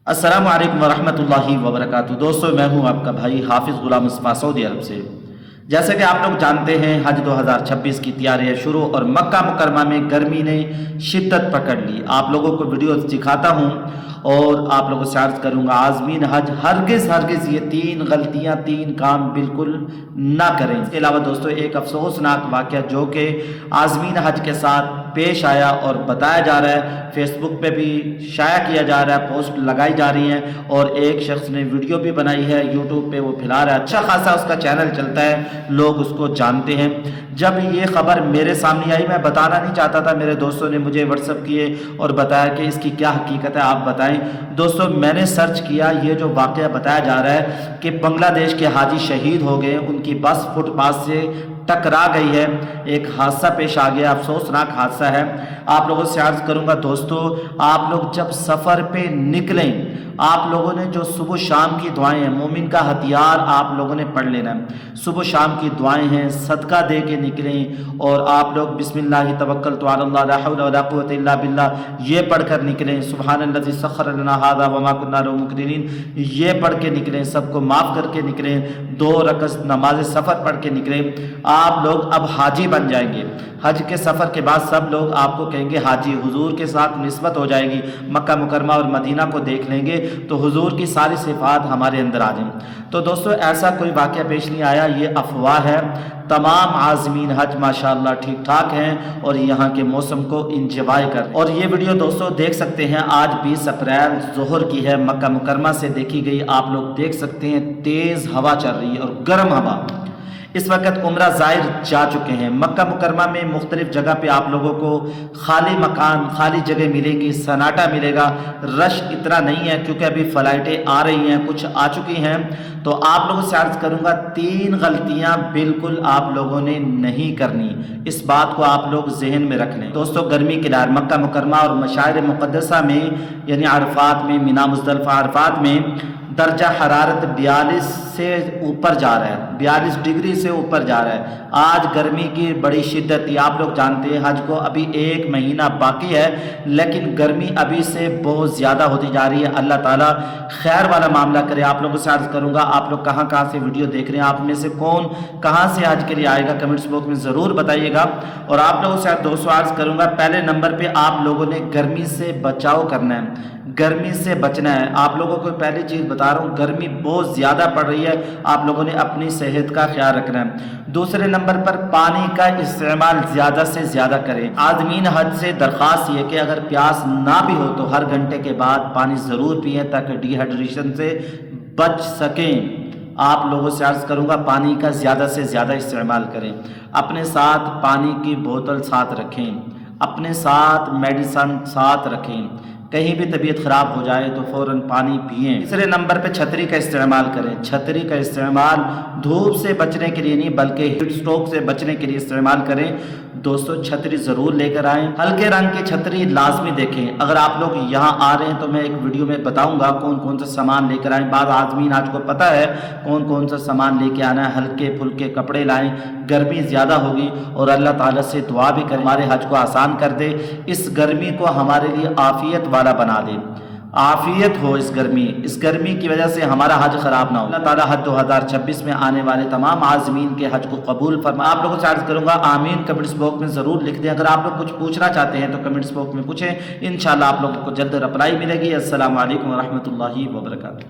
السلام علیکم ورحمۃ اللہ وبرکاتہ۔ دوستو، میں ہوں آپ کا بھائی حافظ غلام مصطفیٰ سعودی عرب سے۔ جیسا کہ آپ لوگ جانتے ہیں، حج 2026 کی تیاریاں شروع اور مکہ مکرمہ میں گرمی نے شدت پکڑ لی۔ آپ لوگوں کو ویڈیو دکھاتا ہوں اور آپ لوگوں سے عرض کروں گا، عازمین حج ہرگز یہ تین غلطیاں، تین کام بالکل نہ کریں۔ اس کے علاوہ دوستو، ایک افسوسناک واقعہ جو کہ عازمین حج کے ساتھ پیش آیا اور بتایا جا رہا ہے، فیس بک پہ بھی شائع کیا جا رہا ہے، پوسٹ لگائی جا رہی ہیں اور ایک شخص نے ویڈیو بھی بنائی ہے، یوٹیوب پہ وہ پھیلا رہا ہے، اچھا خاصا اس کا چینل چلتا ہے، لوگ اس کو جانتے ہیں۔ جب یہ خبر میرے سامنے آئی، میں بتانا نہیں چاہتا تھا، میرے دوستوں نے مجھے واٹس ایپ کیے اور بتایا کہ اس کی کیا حقیقت ہے، آپ بتائیں۔ دوستو، میں نے سرچ کیا، یہ جو واقعہ بتایا جا رہا ہے کہ بنگلہ دیش کے حاجی شہید ہو گئے، ان کی بس فٹ پاتھ سے ٹکرا گئی ہے، ایک حادثہ پیش آ گیا، افسوسناک حادثہ ہے۔ آپ لوگوں سے عرض کروں گا دوستو، آپ لوگ جب سفر پہ نکلیں، آپ لوگوں نے جو صبح شام کی دعائیں ہیں، مومن کا ہتھیار آپ لوگوں نے پڑھ لینا ہے۔ صبح شام کی دعائیں ہیں، صدقہ دے کے نکلیں اور آپ لوگ بسم اللہ توکلت علی اللہ لا حول ولا قوت الا باللہ یہ پڑھ کر نکلیں، سبحان الذی سخر لنا ھذا وما كنا له مقرنین یہ پڑھ کے نکلیں، سب کو معاف کر کے نکلیں، 2 رکعت نماز سفر پڑھ کے نکلیں۔ آپ لوگ اب حاجی بن جائیں گے۔ حج کے سفر کے بعد سب لوگ آپ کو کہیں گے حاجی، حضور کے ساتھ نسبت ہو جائے گی، مکہ مکرمہ اور مدینہ کو دیکھ لیں گے تو حضور کی ساری صفات ہمارے اندر آ جائیں۔ تو دوستو، ایسا کوئی واقعہ پیش نہیں آیا، یہ افواہ ہے۔ تمام عازمین حج ماشاءاللہ ٹھیک ٹھاک ہیں اور یہاں کے موسم کو انجوائے کر۔ اور یہ ویڈیو دوستو دیکھ سکتے ہیں، آج 20 اپریل ظہر کی ہے، مکہ مکرمہ سے دیکھی گئی۔ آپ لوگ دیکھ سکتے ہیں تیز ہوا چل رہی ہے اور گرم ہوا۔ اس وقت عمرہ زائر جا چکے ہیں۔ مکہ مکرمہ میں مختلف جگہ پہ آپ لوگوں کو خالی مکان، خالی جگہ ملے گی، سناٹا ملے گا، رش اتنا نہیں ہے کیونکہ ابھی فلائٹیں آ رہی ہیں، کچھ آ چکی ہیں۔ تو آپ لوگوں سے عرض کروں گا، 3 غلطیاں بالکل آپ لوگوں نے نہیں کرنی، اس بات کو آپ لوگ ذہن میں رکھ لیں۔ دوستو، گرمی کے لہر مکہ مکرمہ اور مشاعر مقدسہ میں، یعنی عرفات میں، مینا مزدلفہ عرفات میں درجہ حرارت 42 سے اوپر جا رہا ہے، 42 ڈگری سے اوپر جا رہا ہے۔ آج گرمی کی بڑی شدت تھی، آپ لوگ جانتے ہیں حج کو ابھی 1 مہینہ باقی ہے، لیکن گرمی ابھی سے بہت زیادہ ہوتی جا رہی ہے۔ اللہ تعالیٰ خیر والا معاملہ کرے۔ آپ لوگوں سے عرض کروں گا، آپ لوگ کہاں سے ویڈیو دیکھ رہے ہیں، آپ میں سے کون کہاں سے حج کے لیے آئے گا، کمنٹس باکس میں ضرور بتائیے گا۔ اور آپ لوگوں سے دوستو عرض کروں گا، پہلے نمبر پہ آپ لوگوں نے گرمی سے بچاؤ کرنا ہے، گرمی سے بچنا ہے۔ آپ لوگوں کو پہلی چیز بتا رہا ہوں، گرمی بہت زیادہ پڑ رہی ہے، آپ لوگوں نے اپنی صحت کا خیال رکھنا ہے۔ دوسرے نمبر پر پانی کا استعمال زیادہ سے زیادہ کریں۔ عازمین حج سے درخواست یہ کہ اگر پیاس نہ بھی ہو تو ہر گھنٹے کے بعد پانی ضرور پئیں تاکہ ڈی ہائیڈریشن سے بچ سکیں۔ آپ لوگوں سے عرض کروں گا، پانی کا زیادہ سے زیادہ استعمال کریں۔ اپنے ساتھ پانی کی بوتل ساتھ رکھیں، اپنے ساتھ میڈیسن ساتھ رکھیں، کہیں بھی طبیعت خراب ہو جائے تو فوراً پانی پئیں۔ تیسرے نمبر پہ چھتری کا استعمال کریں۔ چھتری کا استعمال دھوپ سے بچنے کے لیے نہیں بلکہ ہیٹ اسٹروک سے بچنے کے لیے استعمال کریں۔ دوستو، چھتری ضرور لے کر آئیں، ہلکے رنگ کی چھتری لازمی دیکھیں۔ اگر آپ لوگ یہاں آ رہے ہیں تو میں ایک ویڈیو میں بتاؤں گا کون سا سامان لے کر آئیں۔ بعض عازمین آج کو پتہ ہے کون سا سامان لے کے آنا ہے، ہلکے پھلکے کپڑے لائیں، گرمی زیادہ ہوگی اور اللہ تعالیٰ سے دعا بھی کریں ہمارے حج کو آسان کر دے، اس گرمی کو ہمارے لیے عافیت والا بنا دے، عافیت ہو اس گرمی کی وجہ سے ہمارا حج خراب نہ ہو۔ اللہ تعالیٰ حج 2026 میں آنے والے تمام عازمین کے حج کو قبول فرما۔ آپ لوگوں سے عرض کروں گا، آمین کمنٹس باکس میں ضرور لکھ دیں۔ اگر آپ لوگ کچھ پوچھنا چاہتے ہیں تو کمنٹس باکس میں پوچھیں، انشاءاللہ آپ لوگوں کو جلد رپلائی ملے گی۔ السلام علیکم ورحمۃ اللہ وبرکاتہ۔